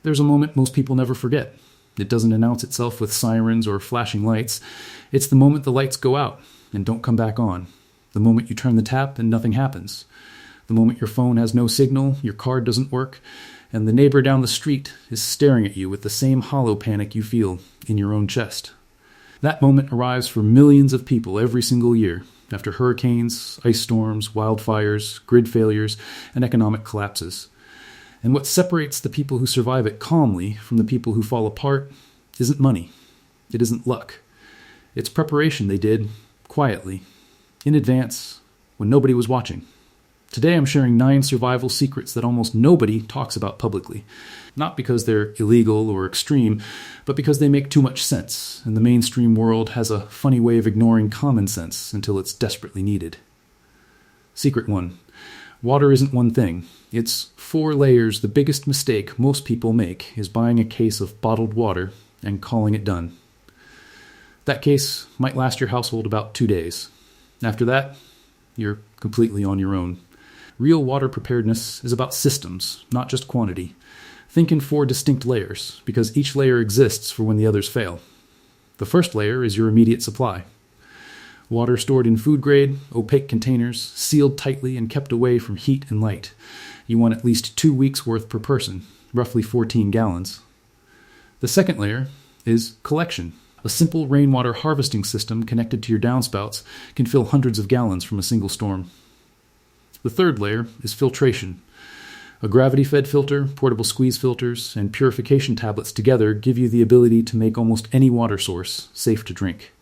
There's a moment most people never forget. It doesn't announce itself with sirens or flashing lights. It's the moment the lights go out and don't come back on. The moment you turn the tap and nothing happens. The moment your phone has no signal, your card doesn't work, and the neighbor down the street is staring at you with the same hollow panic you feel in your own chest. That moment arrives for millions of people every single year, after hurricanes, ice storms, wildfires, grid failures, and economic collapses. And what separates the people who survive it calmly from the people who fall apart isn't money. It isn't luck. It's preparation they did, quietly, in advance, when nobody was watching. Today I'm sharing 9 survival secrets that almost nobody talks about publicly. Not because they're illegal or extreme, but because they make too much sense, and the mainstream world has a funny way of ignoring common sense until it's desperately needed. Secret 1. Water isn't one thing. It's 4 layers. The biggest mistake most people make is buying a case of bottled water and calling it done. That case might last your household about 2 days. After that, you're completely on your own. Real water preparedness is about systems, not just quantity. Think in 4 distinct layers, because each layer exists for when the others fail. The first layer is your immediate supply. Water stored in food-grade, opaque containers, sealed tightly and kept away from heat and light. You want at least 2 weeks' worth per person, roughly 14 gallons. The second layer is collection. A simple rainwater harvesting system connected to your downspouts can fill hundreds of gallons from a single storm. The third layer is filtration. A gravity-fed filter, portable squeeze filters, and purification tablets together give you the ability to make almost any water source safe to drink.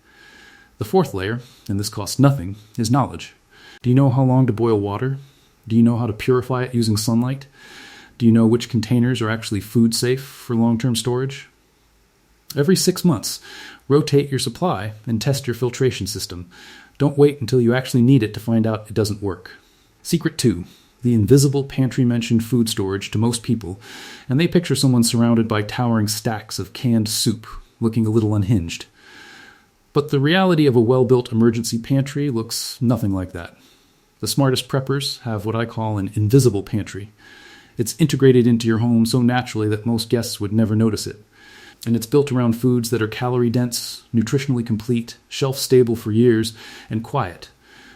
The fourth layer, and this costs nothing, is knowledge. Do you know how long to boil water? Do you know how to purify it using sunlight? Do you know which containers are actually food safe for long-term storage? Every 6 months, rotate your supply and test your filtration system. Don't wait until you actually need it to find out it doesn't work. Secret 2. The invisible pantry-mentioned food storage to most people, and they picture someone surrounded by towering stacks of canned soup, looking a little unhinged. But the reality of a well-built emergency pantry looks nothing like that. The smartest preppers have what I call an invisible pantry. It's integrated into your home so naturally that most guests would never notice it. And it's built around foods that are calorie-dense, nutritionally complete, shelf-stable for years, and quiet.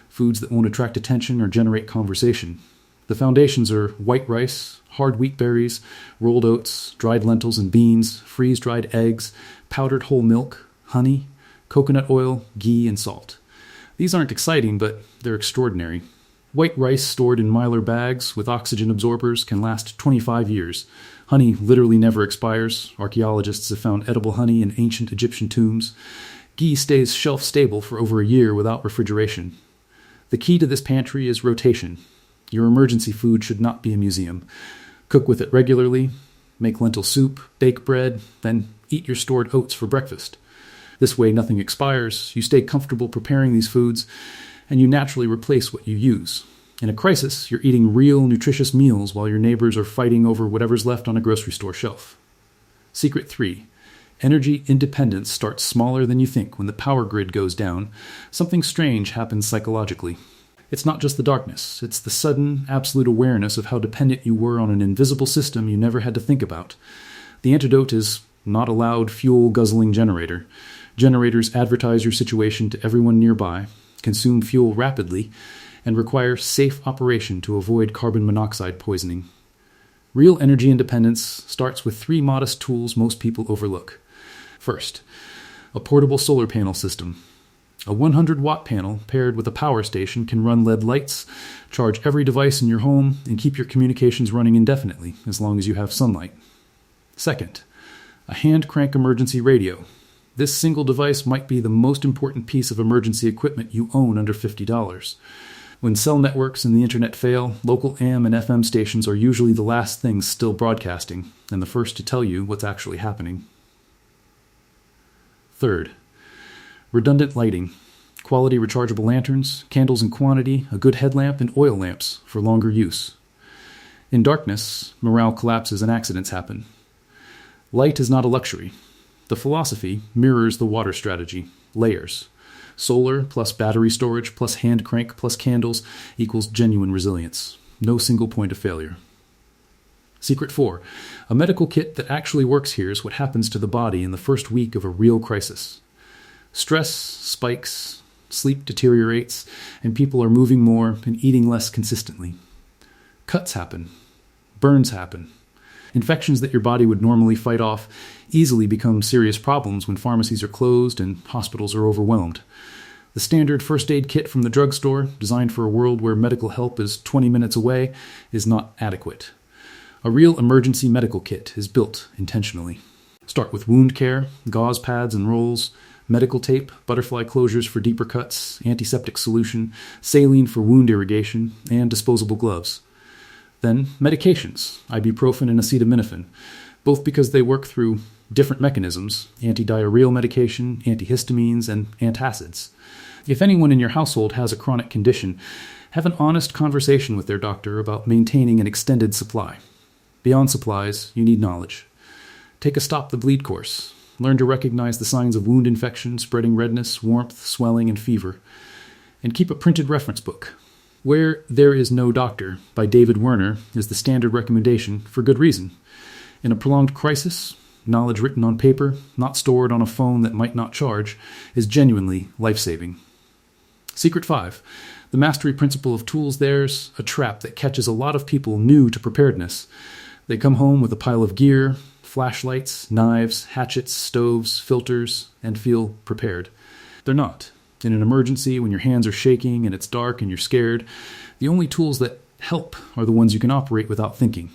Foods that won't attract attention or generate conversation. The foundations are white rice, hard wheat berries, rolled oats, dried lentils and beans, freeze-dried eggs, powdered whole milk, honey, coconut oil, ghee, and salt. These aren't exciting, but they're extraordinary. White rice stored in mylar bags with oxygen absorbers can last 25 years. Honey literally never expires. Archaeologists have found edible honey in ancient Egyptian tombs. Ghee stays shelf-stable for over a year without refrigeration. The key to this pantry is rotation. Your emergency food should not be a museum. Cook with it regularly, make lentil soup, bake bread, then eat your stored oats for breakfast. This way nothing expires, you stay comfortable preparing these foods, and you naturally replace what you use. In a crisis, you're eating real, nutritious meals while your neighbors are fighting over whatever's left on a grocery store shelf. Secret 3. Energy independence starts smaller than you think when the power grid goes down. Something strange happens psychologically. It's not just the darkness, it's the sudden, absolute awareness of how dependent you were on an invisible system you never had to think about. The antidote is not a loud, fuel-guzzling generator. Generators advertise your situation to everyone nearby, consume fuel rapidly, and require safe operation to avoid carbon monoxide poisoning. Real energy independence starts with 3 modest tools most people overlook. First, a portable solar panel system. A 100-watt panel paired with a power station can run LED lights, charge every device in your home, and keep your communications running indefinitely, as long as you have sunlight. Second, a hand-crank emergency radio. This single device might be the most important piece of emergency equipment you own under $50. When cell networks and the internet fail, local AM and FM stations are usually the last things still broadcasting, and the first to tell you what's actually happening. Third, redundant lighting. Quality rechargeable lanterns, candles in quantity, a good headlamp, and oil lamps for longer use. In darkness, morale collapses and accidents happen. Light is not a luxury. The philosophy mirrors the water strategy, layers. Solar plus battery storage plus hand crank plus candles equals genuine resilience. No single point of failure. Secret 4. A medical kit that actually works here is what happens to the body in the first week of a real crisis. Stress spikes, sleep deteriorates, and people are moving more and eating less consistently. Cuts happen. Burns happen. Infections that your body would normally fight off easily become serious problems when pharmacies are closed and hospitals are overwhelmed. The standard first aid kit from the drugstore, designed for a world where medical help is 20 minutes away, is not adequate. A real emergency medical kit is built intentionally. Start with wound care, gauze pads and rolls, medical tape, butterfly closures for deeper cuts, antiseptic solution, saline for wound irrigation, and disposable gloves. Then medications, ibuprofen and acetaminophen, both because they work through different mechanisms, antidiarrheal medication, antihistamines, and antacids. If anyone in your household has a chronic condition, have an honest conversation with their doctor about maintaining an extended supply. Beyond supplies, you need knowledge. Take a stop the bleed course. Learn to recognize the signs of wound infection, spreading redness, warmth, swelling, and fever. And keep a printed reference book. Where There Is No Doctor by David Werner is the standard recommendation for good reason. In a prolonged crisis, knowledge written on paper, not stored on a phone that might not charge, is genuinely life-saving. Secret 5. The mastery principle of tools there's a trap that catches a lot of people new to preparedness. They come home with a pile of gear, flashlights, knives, hatchets, stoves, filters, and feel prepared. They're not. In an emergency, when your hands are shaking and it's dark and you're scared, the only tools that help are the ones you can operate without thinking.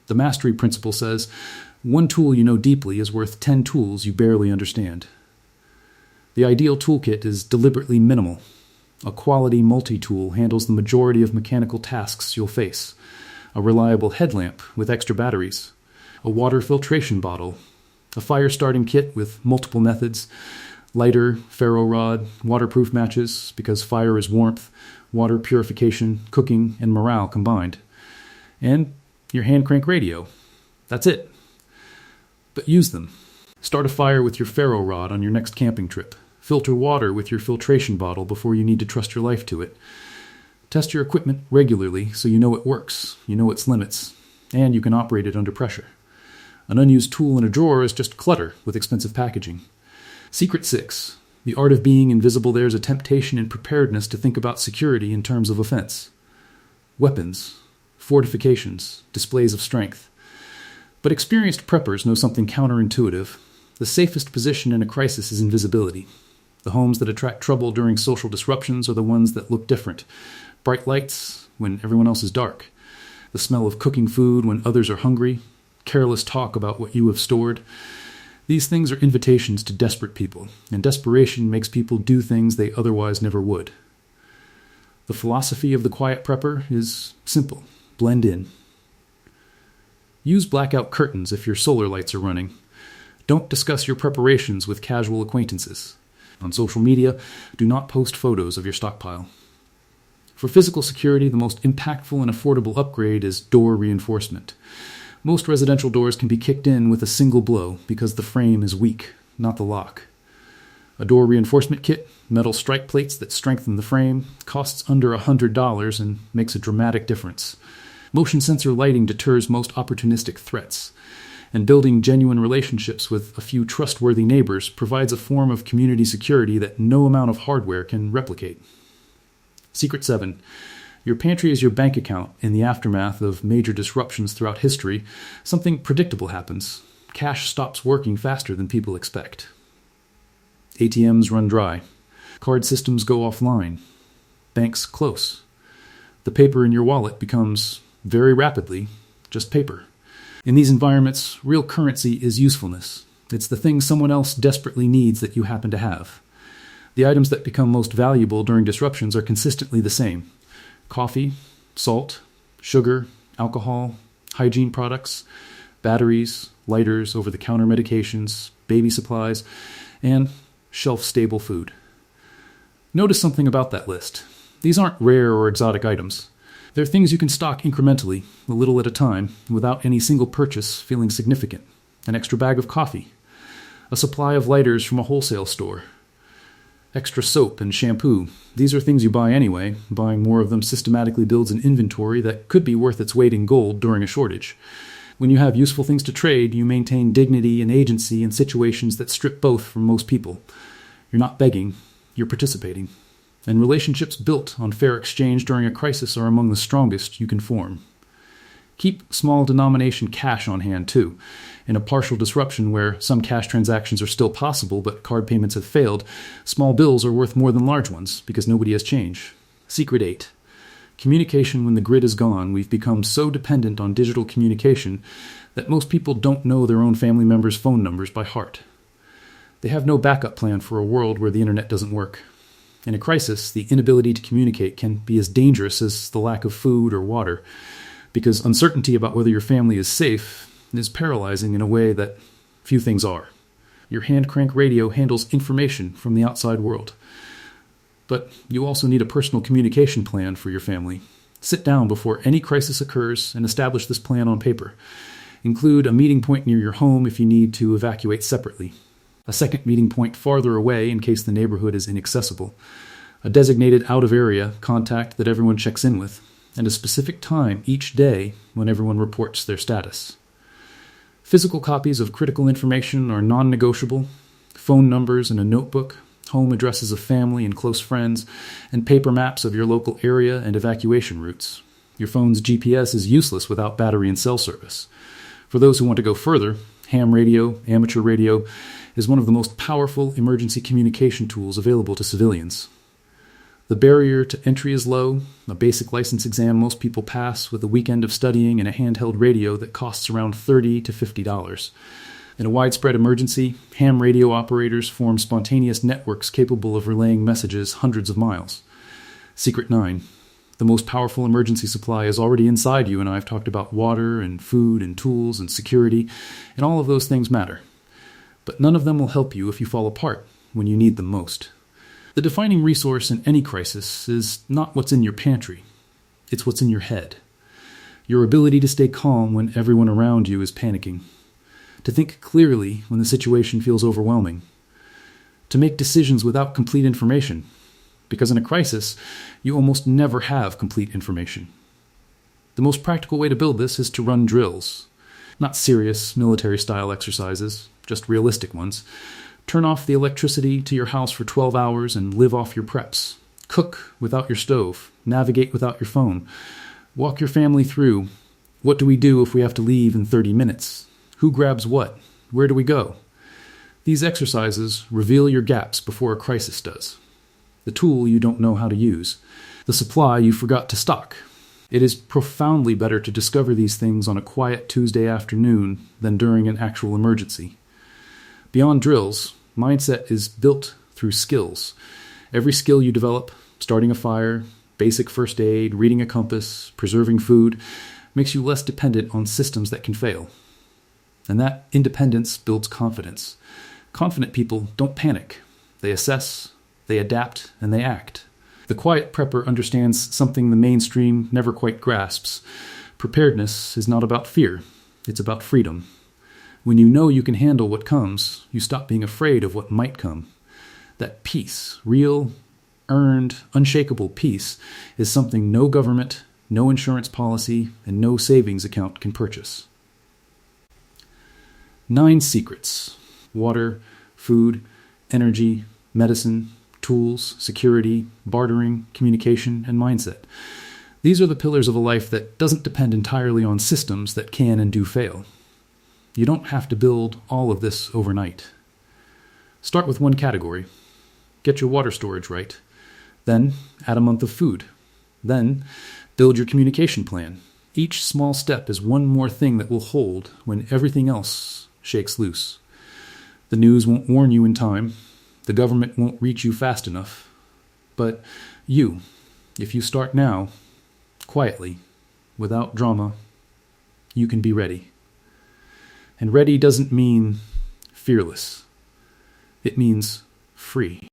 The mastery principle says, one tool you know deeply is worth 10 tools you barely understand. The ideal toolkit is deliberately minimal. A quality multi-tool handles the majority of mechanical tasks you'll face. A reliable headlamp with extra batteries. A water filtration bottle. A fire-starting kit with multiple methods. Lighter, ferro rod, waterproof matches, because fire is warmth, water purification, cooking, and morale combined. And your hand crank radio. That's it. But use them. Start a fire with your ferro rod on your next camping trip. Filter water with your filtration bottle before you need to trust your life to it. Test your equipment regularly so you know it works, you know its limits, and you can operate it under pressure. An unused tool in a drawer is just clutter with expensive packaging. Secret 6. The art of being invisible. There's a temptation in preparedness to think about security in terms of offense. Weapons, fortifications, displays of strength. But experienced preppers know something counterintuitive. The safest position in a crisis is invisibility. The homes that attract trouble during social disruptions are the ones that look different. Bright lights when everyone else is dark. The smell of cooking food when others are hungry. Careless talk about what you have stored. These things are invitations to desperate people, and desperation makes people do things they otherwise never would. The philosophy of the quiet prepper is simple. Blend in. Use blackout curtains if your solar lights are running. Don't discuss your preparations with casual acquaintances. On social media, do not post photos of your stockpile. For physical security, the most impactful and affordable upgrade is door reinforcement. Most residential doors can be kicked in with a single blow because the frame is weak, not the lock. A door reinforcement kit, metal strike plates that strengthen the frame, costs under $100 and makes a dramatic difference. Motion sensor lighting deters most opportunistic threats, and building genuine relationships with a few trustworthy neighbors provides a form of community security that no amount of hardware can replicate. Secret 7. Your pantry is your bank account. In the aftermath of major disruptions throughout history, something predictable happens. Cash stops working faster than people expect. ATMs run dry. Card systems go offline. Banks close. The paper in your wallet becomes, very rapidly, just paper. In these environments, real currency is usefulness. It's the thing someone else desperately needs that you happen to have. The items that become most valuable during disruptions are consistently the same. Coffee, salt, sugar, alcohol, hygiene products, batteries, lighters, over-the-counter medications, baby supplies, and shelf-stable food. Notice something about that list. These aren't rare or exotic items. They're things you can stock incrementally, a little at a time, without any single purchase feeling significant. An extra bag of coffee. A supply of lighters from a wholesale store. Extra soap and shampoo. These are things you buy anyway. Buying more of them systematically builds an inventory that could be worth its weight in gold during a shortage. When you have useful things to trade, you maintain dignity and agency in situations that strip both from most people. You're not begging, you're participating. And relationships built on fair exchange during a crisis are among the strongest you can form. Keep small denomination cash on hand, too. In a partial disruption where some cash transactions are still possible but card payments have failed, small bills are worth more than large ones because nobody has change. Secret 8. Communication when the grid is gone. We've become so dependent on digital communication that most people don't know their own family members' phone numbers by heart. They have no backup plan for a world where the internet doesn't work. In a crisis, the inability to communicate can be as dangerous as the lack of food or water, because uncertainty about whether your family is safe is paralyzing in a way that few things are. Your hand crank radio handles information from the outside world. But you also need a personal communication plan for your family. Sit down before any crisis occurs and establish this plan on paper. Include a meeting point near your home if you need to evacuate separately. A second meeting point farther away in case the neighborhood is inaccessible. A designated out-of-area contact that everyone checks in with. And a specific time each day when everyone reports their status. Physical copies of critical information are non-negotiable. Phone numbers in a notebook, home addresses of family and close friends, and paper maps of your local area and evacuation routes. Your phone's GPS is useless without battery and cell service. For those who want to go further, ham radio, amateur radio, is one of the most powerful emergency communication tools available to civilians. The barrier to entry is low, a basic license exam most people pass with a weekend of studying and a handheld radio that costs around $30 to $50. In a widespread emergency, ham radio operators form spontaneous networks capable of relaying messages hundreds of miles. Secret 9. The most powerful emergency supply is already inside you, and I've talked about water and food and tools and security, and all of those things matter. But none of them will help you if you fall apart when you need them most. The defining resource in any crisis is not what's in your pantry. It's what's in your head. Your ability to stay calm when everyone around you is panicking. To think clearly when the situation feels overwhelming. To make decisions without complete information. Because in a crisis, you almost never have complete information. The most practical way to build this is to run drills. Not serious military-style exercises, just realistic ones. Turn off the electricity to your house for 12 hours and live off your preps. Cook without your stove. Navigate without your phone. Walk your family through. What do we do if we have to leave in 30 minutes? Who grabs what? Where do we go? These exercises reveal your gaps before a crisis does. The tool you don't know how to use. The supply you forgot to stock. It is profoundly better to discover these things on a quiet Tuesday afternoon than during an actual emergency. Beyond drills, mindset is built through skills. Every skill you develop, starting a fire, basic first aid, reading a compass, preserving food, makes you less dependent on systems that can fail. And that independence builds confidence. Confident people don't panic. They assess, they adapt, and they act. The quiet prepper understands something the mainstream never quite grasps. Preparedness is not about fear. It's about freedom. When you know you can handle what comes, you stop being afraid of what might come. That peace, real, earned, unshakable peace, is something no government, no insurance policy, and no savings account can purchase. 9 secrets: water, food, energy, medicine, tools, security, bartering, communication, and mindset. These are the pillars of a life that doesn't depend entirely on systems that can and do fail. You don't have to build all of this overnight. Start with one category. Get your water storage right. Then add a month of food. Then build your communication plan. Each small step is one more thing that will hold when everything else shakes loose. The news won't warn you in time. The government won't reach you fast enough. But you, if you start now, quietly, without drama, you can be ready. And ready doesn't mean fearless. It means free.